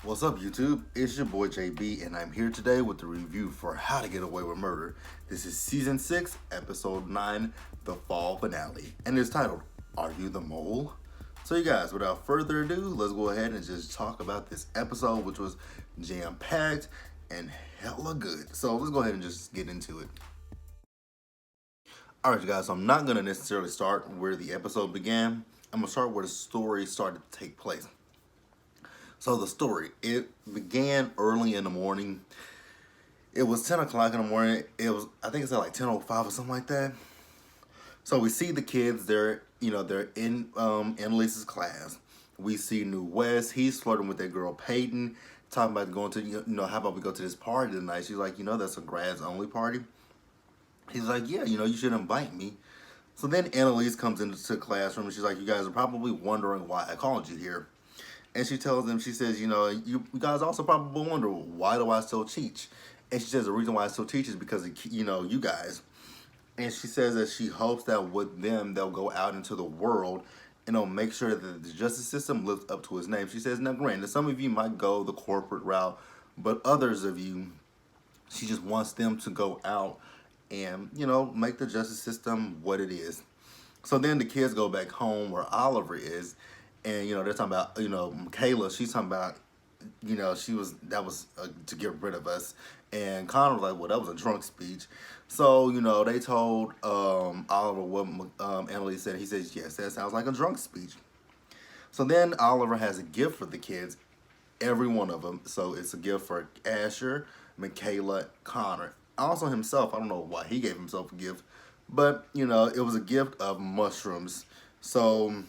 What's up, YouTube? It's your boy JB, and I'm here today with the review for How to Get Away with Murder. This is Season 6, Episode 9, the fall finale, and it's titled, Are You the Mole? So, you guys, without further ado, let's go ahead and just talk about this episode, which was jam-packed and hella good. So, let's go ahead and just get into it. Alright, you guys, so I'm not going to necessarily start where the episode began. I'm going to start where the story started to take place. So the story, it began early in the morning. It was 10 o'clock in the morning. I think it's at like 10:05 or something like that. So we see the kids, they're in Annalise's class. We see New West, he's flirting with that girl Peyton, talking about going to, how about we go to this party tonight? She's like, that's a grads only party. He's like, yeah, you should invite me. So then Annalise comes into the classroom and she's like, you guys are probably wondering why I called you here. And she tells them, she says, you guys also probably wonder, why do I still teach? And she says the reason why I still teach is because of, you guys. And she says that she hopes that with them, they'll go out into the world and they'll make sure that the justice system lives up to his name. She says, now granted, some of you might go the corporate route, but others of you, she just wants them to go out and, make the justice system what it is. So then the kids go back home where Oliver is, and they're talking about Michaela. She's talking about that was to get rid of us, and Connor was like, well, that was a drunk speech. So they told Oliver what Annalise said. He says, yes, that sounds like a drunk speech. So then Oliver has a gift for the kids, every one of them. So it's a gift for Asher, Michaela, Connor. Also himself, I don't know why he gave himself a gift, but it was a gift of mushrooms. So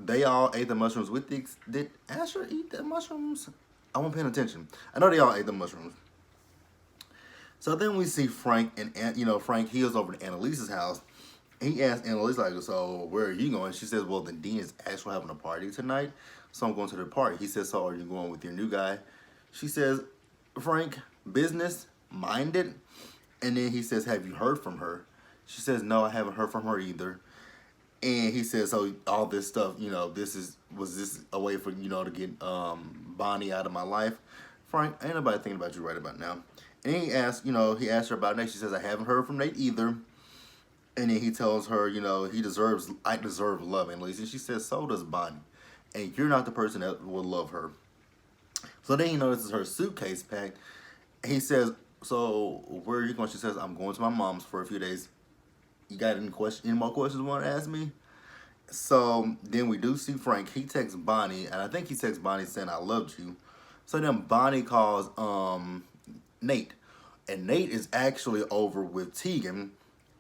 they all ate the mushrooms with the... Did Asher eat the mushrooms? I wasn't paying attention. I know they all ate the mushrooms. So then we see Frank, and Frank, he goes over to Annalise's house. He asked Annalise, like, so where are you going? She says, well, the dean is actually having a party tonight, so I'm going to the party. He says, so are you going with your new guy? She says, Frank, business minded. And then he says, have you heard from her? She says, no, I haven't heard from her either. And he says, so all this stuff, was this a way for, to get Bonnie out of my life? Frank, ain't nobody thinking about you right about now. And he asked, he asked her about Nate. She says, I haven't heard from Nate either. And then he tells her, I deserve love, at least. And she says, so does Bonnie. And you're not the person that will love her. So then he notices her suitcase packed. He says, so where are you going? She says, I'm going to my mom's for a few days. You got any more questions you want to ask me? So then we do see Frank. He texts Bonnie, and I think he texts Bonnie saying, I loved you. So then Bonnie calls Nate. And Nate is actually over with Tegan.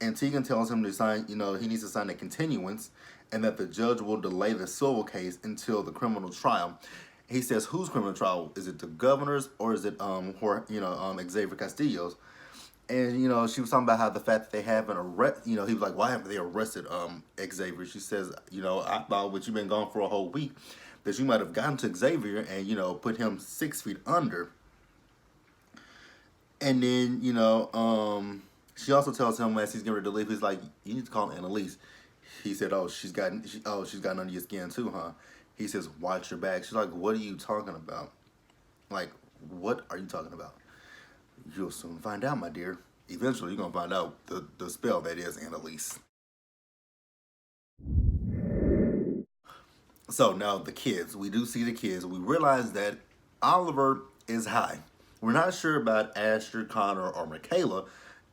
And Tegan tells him to sign, he needs to sign a continuance and that the judge will delay the civil case until the criminal trial. He says, whose criminal trial? Is it the governor's or is it Xavier Castillo's? And, she was talking about how the fact that they haven't he was like, why haven't they arrested Xavier? She says, I thought what you've been gone for a whole week, that you might have gotten to Xavier and, put him 6 feet under. And then, she also tells him as he's getting ready to leave, he's like, you need to call Annalise. He said, she's gotten under your skin too, huh? He says, watch your back. She's like, what are you talking about? Like, what are you talking about? You'll soon find out, my dear. Eventually, you're going to find out the spell that is Annalise. So now the kids. We do see the kids. We realize that Oliver is high. We're not sure about Asher, Connor, or Michaela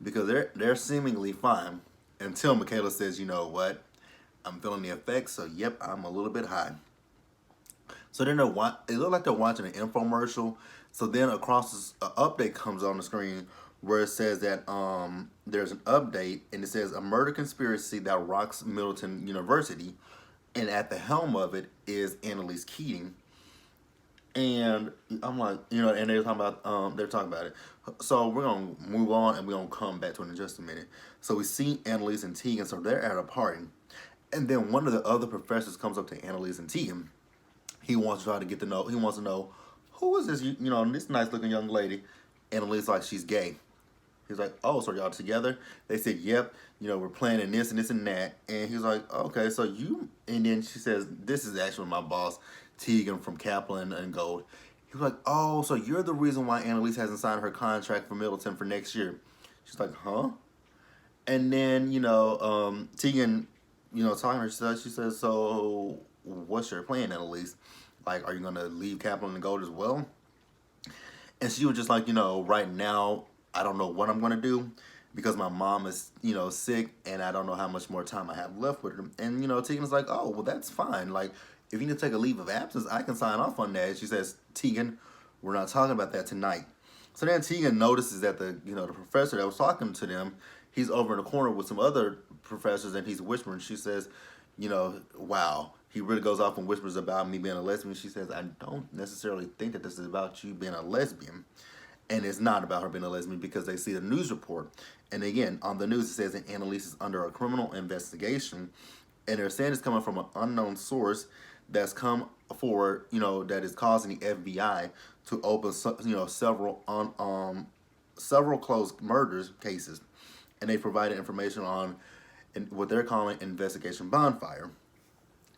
because they're seemingly fine until Michaela says, you know what? I'm feeling the effects, so yep, I'm a little bit high. So then it looked like they're watching an infomercial. So then across an update comes on the screen where it says that there's an update and it says a murder conspiracy that rocks Middleton University, and at the helm of it is Annalise Keating. And I'm like, and they're talking about it. So we're gonna move on and we're gonna come back to it in just a minute. So we see Annalise and Tegan, so they're at a party, and then one of the other professors comes up to Annalise and Tegan. He wants to try to get to know. He wants to know who is this? This nice looking young lady. Annalise like she's gay. He's like, oh, so y'all together? They said, yep. We're planning this and this and that. And he's like, okay, so you. And then she says, this is actually my boss, Tegan from Kaplan and Gold. He was like, oh, so you're the reason why Annalise hasn't signed her contract for Middleton for next year. She's like, huh? And then, Tegan, talking to her, she says, so what's your plan, Annalise? Like, are you going to leave Capital and Gold as well? And she was just like, right now, I don't know what I'm going to do because my mom is, sick and I don't know how much more time I have left with her. And, Tegan's like, oh, well, that's fine. Like, if you need to take a leave of absence, I can sign off on that. She says, Tegan, we're not talking about that tonight. So then Tegan notices that the professor that was talking to them, he's over in the corner with some other professors and he's whispering. She says, wow, he really goes off and whispers about me being a lesbian. She says, I don't necessarily think that this is about you being a lesbian. And it's not about her being a lesbian because they see the news report. And again, on the news it says that Annalise is under a criminal investigation. And they're saying it's coming from an unknown source that's come forward, that is causing the FBI to open, several closed murders cases. And they provided information on what they're calling Investigation Bonfire.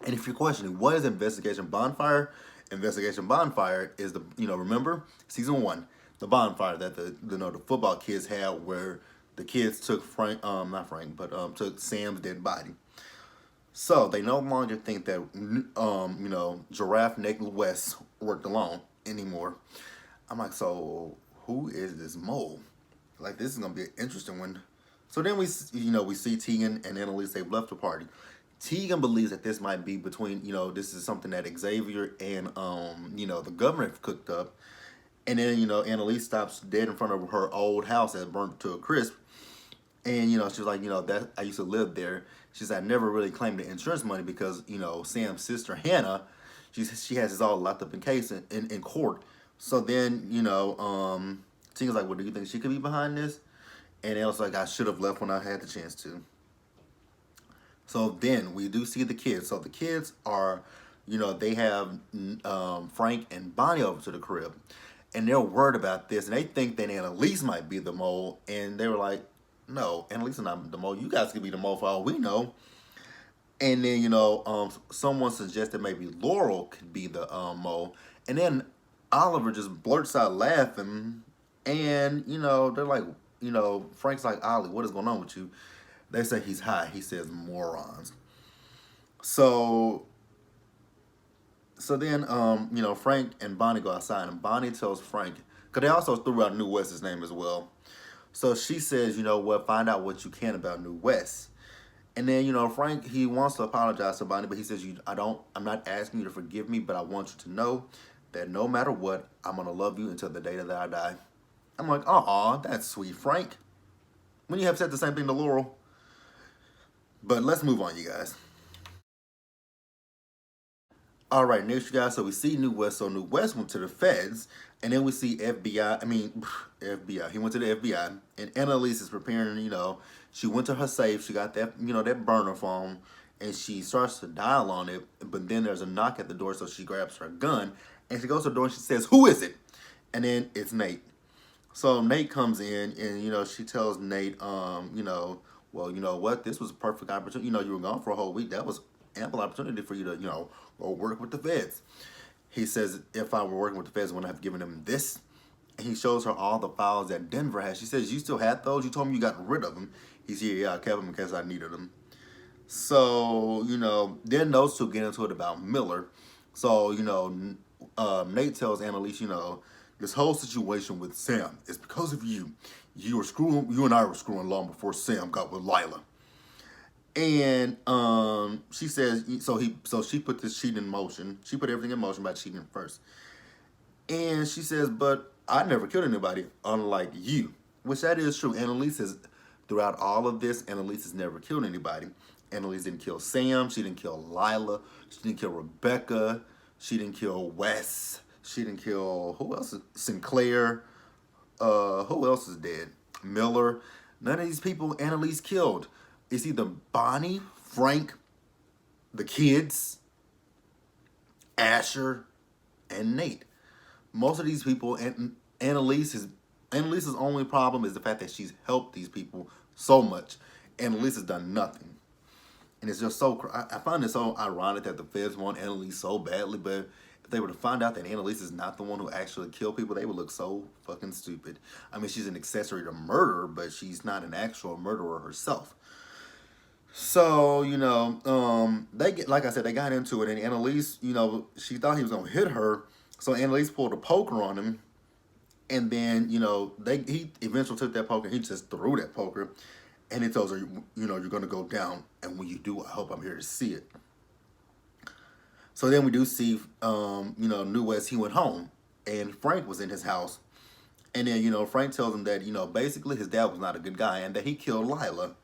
And if you're questioning, what is Investigation Bonfire? Investigation Bonfire is remember season 1, the bonfire that the football kids had where the kids took took Sam's dead body. So they no longer think that Giraffe Nick West worked alone anymore. I'm like, so who is this mole? Like, this is gonna be an interesting one. So then we see Tegan and Annalise. They've left the party. Tegan believes that this might be between, this is something that Xavier and, the governor cooked up. And then, Annalise stops dead in front of her old house that burnt to a crisp. And, she was like, that I used to live there. She said, I never really claimed the insurance money because, Sam's sister, Hannah, she has this all locked up in case in court. So then, Tegan's like, well, do you think she could be behind this? And Annalise like, I should have left when I had the chance to. So then we do see the kids. So the kids are, they have Frank and Bonnie over to the crib. And they're worried about this. And they think that Annalise might be the mole. And they were like, no, Annalise is not the mole. You guys could be the mole for all we know. And then, someone suggested maybe Laurel could be the mole. And then Oliver just blurts out laughing. And, they're like, Frank's like, Ollie, what is going on with you? They say he's high. He says morons. So then, Frank and Bonnie go outside, and Bonnie tells Frank, because they also threw out New West's name as well. So she says, find out what you can about New West. And then, Frank, he wants to apologize to Bonnie, but he says, I'm not asking you to forgive me, but I want you to know that no matter what, I'm going to love you until the day that I die. I'm like, aw, that's sweet, Frank. When you have said the same thing to Laurel. But let's move on, you guys. All right, next, you guys. So we see New West. So New West went to the feds, and then we see FBI. FBI. He went to the FBI, and Annalise is preparing. She went to her safe. She got that, that burner phone, and she starts to dial on it. But then there's a knock at the door, so she grabs her gun, and she goes to the door and she says, "Who is it?" And then it's Nate. So Nate comes in, and she tells Nate, well, you know what? This was a perfect opportunity. You were gone for a whole week. That was ample opportunity for you to, go work with the feds. He says, if I were working with the feds, I wouldn't have given him this. And he shows her all the files that Denver has. She says, you still had those? You told me you got rid of them. He said, yeah, I kept them in case I needed them. So, then those two get into it about Miller. So, Nate tells Annalise, this whole situation with Sam is because of you. You and I were screwing long before Sam got with Lila. And she says, so she put this cheat in motion. She put everything in motion by cheating first. And she says, but I never killed anybody, unlike you. Which that is true. Annalise has, throughout all of this, Annalise has never killed anybody. Annalise didn't kill Sam. She didn't kill Lila. She didn't kill Rebecca. She didn't kill Wes. She didn't kill, who else? Sinclair. Who else is dead? Miller. None of these people Annalise killed. It's either Bonnie, Frank, the kids, Asher, and Nate. Most of these people, Annalise's only problem is the fact that she's helped these people so much. Annalise has done nothing. And it's just so, I find it so ironic that the feds want Annalise so badly, but if they were to find out that Annalise is not the one who actually killed people, they would look so fucking stupid. I mean, she's an accessory to murder, but she's not an actual murderer herself. So, they get, like I said, they got into it, and Annalise, she thought he was gonna hit her, so Annalise pulled a poker on him, and then, he eventually took that poker, he just threw that poker, and he tells her, you're gonna go down, and when you do, I hope I'm here to see it. So then we do see, New West, he went home, and Frank was in his house, and then, Frank tells him that, basically his dad was not a good guy, and that he killed Lila.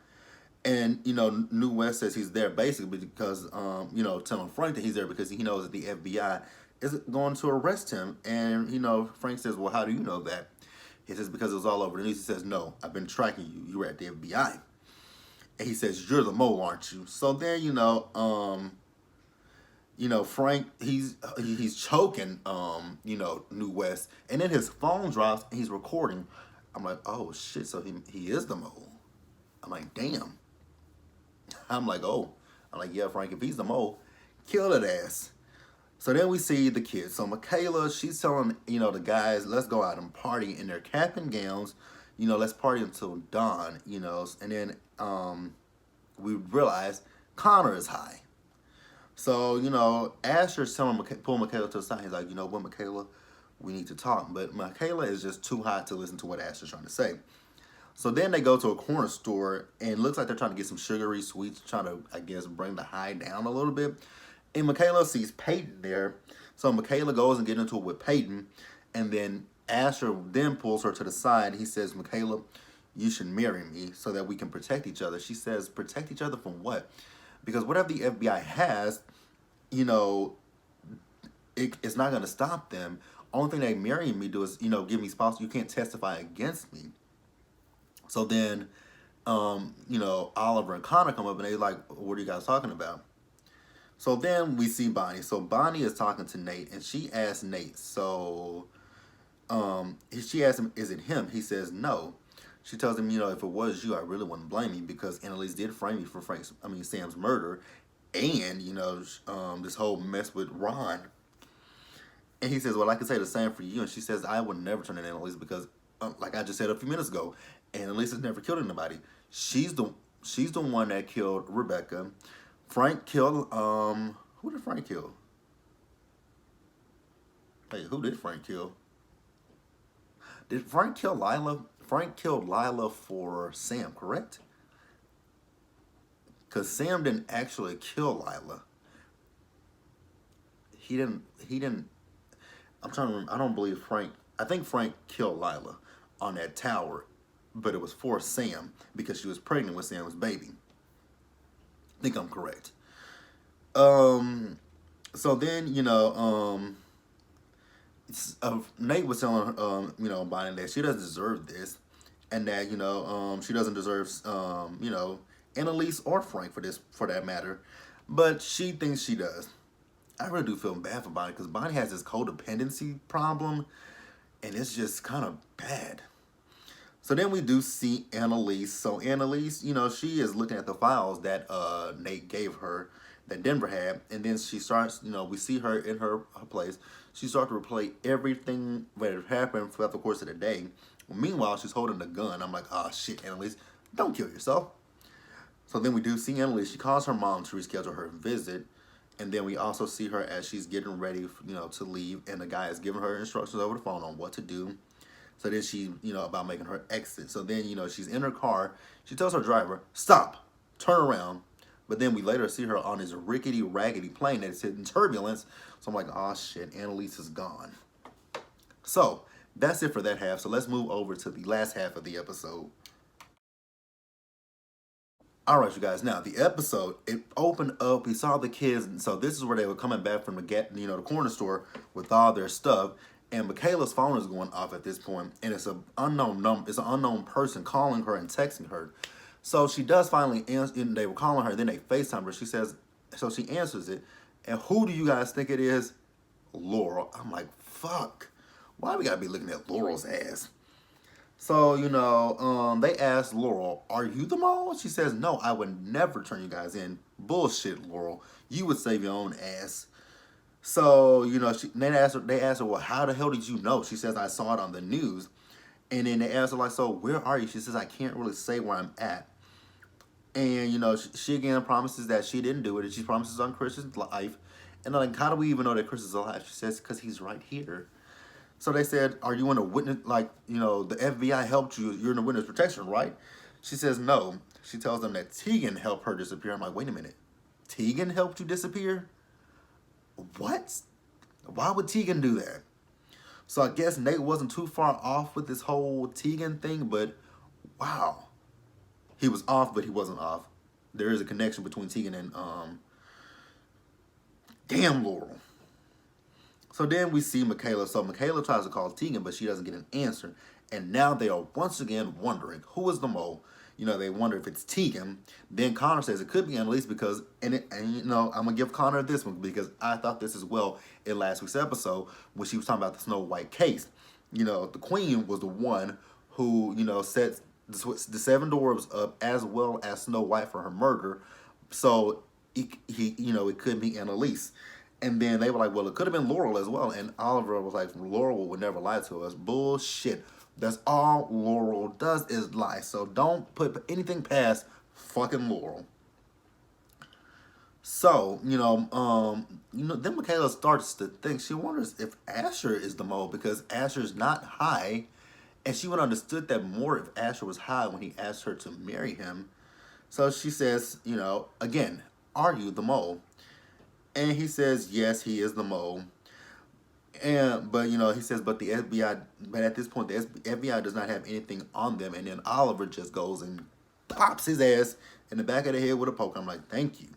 And, New West says he's there basically because, telling Frank that he's there because he knows that the FBI is going to arrest him. And, Frank says, well, how do you know that? He says, because it was all over the news. He says, no, I've been tracking you. You were at the FBI. And he says, you're the mole, aren't you? So then, Frank, he's choking, New West. And then his phone drops and he's recording. I'm like, oh, shit, so he is the mole. I'm like, damn. I'm like, yeah, Frank, if he's the mole, kill that ass. So then we see the kids. So Michaela, she's telling, the guys, let's go out and party in their cap and gowns. Let's party until dawn, And then we realize Connor is high. So, Asher's pull Michaela to the side. He's like, what, Michaela, we need to talk. But Michaela is just too hot to listen to what Asher's trying to say. So then they go to a corner store, and it looks like they're trying to get some sugary sweets, trying to, I guess, bring the high down a little bit. And Michaela sees Peyton there. So Michaela goes and gets into it with Peyton. And then Asher then pulls her to the side. He says, Michaela, you should marry me so that we can protect each other. She says, protect each other from what? Because whatever the FBI has, it's not going to stop them. Only thing they marrying me do is, give me spouse. You can't testify against me. So then, Oliver and Connor come up and they're like, what are you guys talking about? So then we see Bonnie. So Bonnie is talking to Nate and she asks Nate, so she asks him, is it him? He says no. She tells him, if it was you, I really wouldn't blame you because Annalise did frame me for Sam's murder and, this whole mess with Ron. And he says, well, I can say the same for you. And she says, I would never turn in Annalise because, like I just said a few minutes ago, Annalise has never killed anybody. She's the one that killed Rebecca. Frank killed, who did Frank kill? Hey, who did Frank kill? Did Frank kill Lila? Frank killed Lila for Sam, correct? Because Sam didn't actually kill Lila. He didn't, I'm trying to remember, I don't believe I think Frank killed Lila on that tower, but it was for Sam because she was pregnant with Sam's baby. I think I'm correct. So then, Nate was telling, Bonnie that she doesn't deserve this and that, she doesn't deserve, Annalise or Frank for that matter, but she thinks she does. I really do feel bad for Bonnie because Bonnie has this codependency problem and it's just kind of bad. So then we do see Annalise. So Annalise, she is looking at the files that Nate gave her, that Denver had, and then she starts, we see her in her place. She starts to replay everything that had happened throughout the course of the day. Well, meanwhile, she's holding a gun. I'm like, oh shit, Annalise, don't kill yourself. So then we do see Annalise. She calls her mom to reschedule her visit. And then we also see her as she's getting ready, to leave. And the guy is giving her instructions over the phone on what to do. So then she, about making her exit. So then, she's in her car. She tells her driver, stop, turn around. But then we later see her on this rickety, raggedy plane that's hitting turbulence. So I'm like, oh shit, Annalise is gone. So that's it for that half. So let's move over to the last half of the episode. All right, you guys. Now, the episode, it opened up. We saw the kids. And so this is where they were coming back from the corner store with all their stuff. And Michaela's phone is going off at this point, and it's an unknown number. It's an unknown person calling her and texting her. So she does finally answer. And they were calling her. Then they FaceTime her. She says, so she answers it. And who do you guys think it is? Laurel. I'm like, fuck. Why we gotta be looking at Laurel's ass? So, they asked Laurel, are you the mole? She says, no, I would never turn you guys in. Bullshit, Laurel. You would save your own ass. So, they asked her, well, how the hell did you know? She says, I saw it on the news. And then they asked her, like, so where are you? She says, I can't really say where I'm at. And, she again promises that she didn't do it. And she promises on Christian's life. And they're like, how do we even know that Chris is alive? She says, because he's right here. So they said, are you in a witness, like, the FBI helped you. You're in a witness protection, right? She says, no. She tells them that Tegan helped her disappear. I'm like, wait a minute. Tegan helped you disappear? What? Why would Tegan do that? So I guess Nate wasn't too far off with this whole Tegan thing, but wow. He was off, but he wasn't off. There is a connection between Tegan and damn Laurel. So then we see Michaela. So Michaela tries to call Tegan, but she doesn't get an answer. And now they are once again wondering who is the mole. They wonder if it's Tegan. Then Connor says it could be Annalise because, and I'm gonna give Connor this one because I thought this as well in last week's episode when she was talking about the Snow White case. The Queen was the one who set the seven dwarves up as well as Snow White for her murder. So it could be Annalise. And then they were like, well, it could have been Laurel as well. And Oliver was like, Laurel would never lie to us. Bullshit. That's all Laurel does is lie. So don't put anything past fucking Laurel. So, then Michaela starts to think, she wonders if Asher is the mole because Asher's not high. And she would have understood that more if Asher was high when he asked her to marry him. So she says, again, are you the mole? And he says, yes, he is the mole. But he says, but the FBI, but at this point, the FBI does not have anything on them. And then Oliver just goes and pops his ass in the back of the head with a poker. I'm like, thank you.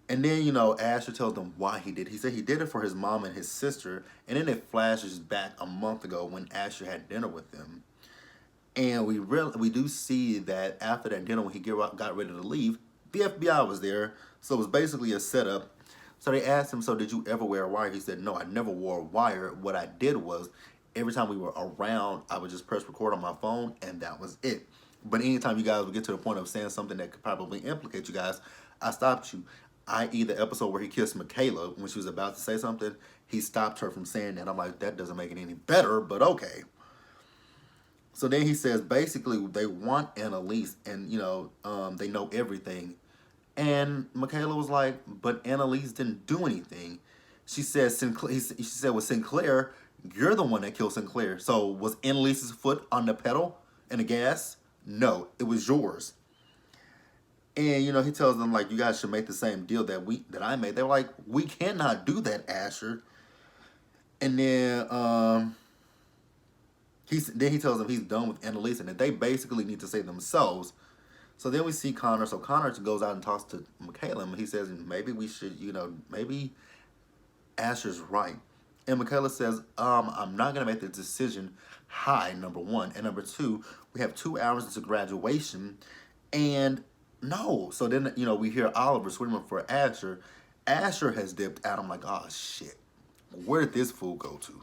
And then, Asher tells them why he did. He said he did it for his mom and his sister. And then it flashes back a month ago when Asher had dinner with them. And we do see that after that dinner, when he got ready to leave, the FBI was there. So it was basically a setup. So they asked him, so did you ever wear a wire? He said, no, I never wore a wire. What I did was, every time we were around, I would just press record on my phone, and that was it. But anytime you guys would get to the point of saying something that could probably implicate you guys, I stopped you. I.e. the episode where he kissed Michaela when she was about to say something, he stopped her from saying that. I'm like, that doesn't make it any better, but okay. So then he says, basically, they want Annalise, and, they know everything. And Michaela was like, but Annalise didn't do anything. She said, she said, with Sinclair, you're the one that killed Sinclair. So was Annalise's foot on the pedal and the gas? No, it was yours. And, he tells them, like, you guys should make the same deal that I made. They were like, we cannot do that, Asher. And then he tells them he's done with Annalise and that they basically need to save themselves. So then we see Connor. So Connor goes out and talks to Michaela. And he says, maybe we should, maybe Asher's right. And Michaela says, I'm not going to make the decision high, number one. And number two, we have 2 hours into graduation. And no. So then, we hear Oliver screaming for Asher. Asher has dipped out. I'm like, oh, shit. Where did this fool go to?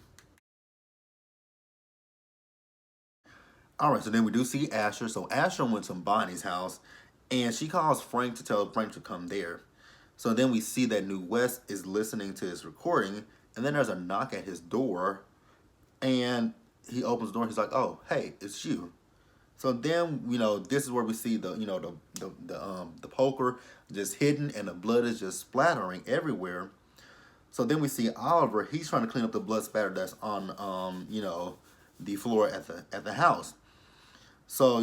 All right, so then we do see Asher. So Asher went to Bonnie's house, and she calls Frank to tell Frank to come there. So then we see that New West is listening to his recording, and then there's a knock at his door, and he opens the door. He's like, "Oh, hey, it's you." So then, this is where we see the poker just hidden, and the blood is just splattering everywhere. So then we see Oliver. He's trying to clean up the blood spatter that's on the floor at the house. So,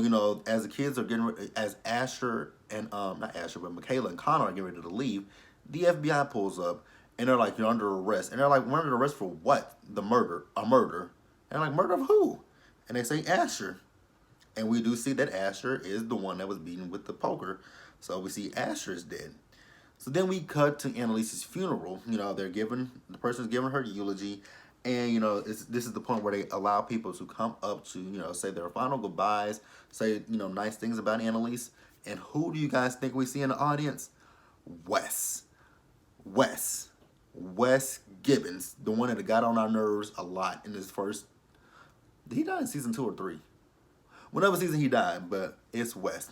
as the kids are as Asher and, not Asher, but Michaela and Connor are getting ready to leave, the FBI pulls up, and they're like, you're under arrest. And they're like, we're under arrest for what? A murder. And they're like, murder of who? And they say Asher. And we do see that Asher is the one that was beaten with the poker. So we see Asher is dead. So then we cut to Annalise's funeral. The person's giving her eulogy. And, this is the point where they allow people to come up to, say their final goodbyes, say, nice things about Annalise. And who do you guys think we see in the audience? Wes Gibbons, the one that got on our nerves a lot in his first. Did he die in season 2 or 3? Whatever season he died, but it's Wes.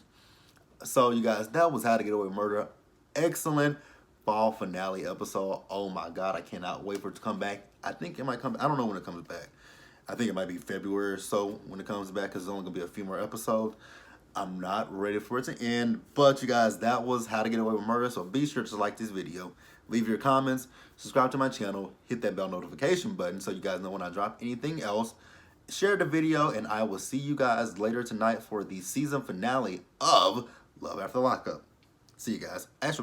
So, you guys, that was How to Get Away with Murder. Excellent fall finale episode. Oh my God, I cannot wait for it to come back. I think it might come. I don't know when it comes back. I think it might be February or so when it comes back, because it's only gonna be a few more episodes. I'm not ready for it to end, but you guys, that was How to Get Away with Murder. So be sure to like this video, leave your comments, subscribe to my channel, hit that bell notification button so you guys know when I drop anything else. Share the video, and I will see you guys later tonight for the season finale of Love After Lockup. See you guys. Actually,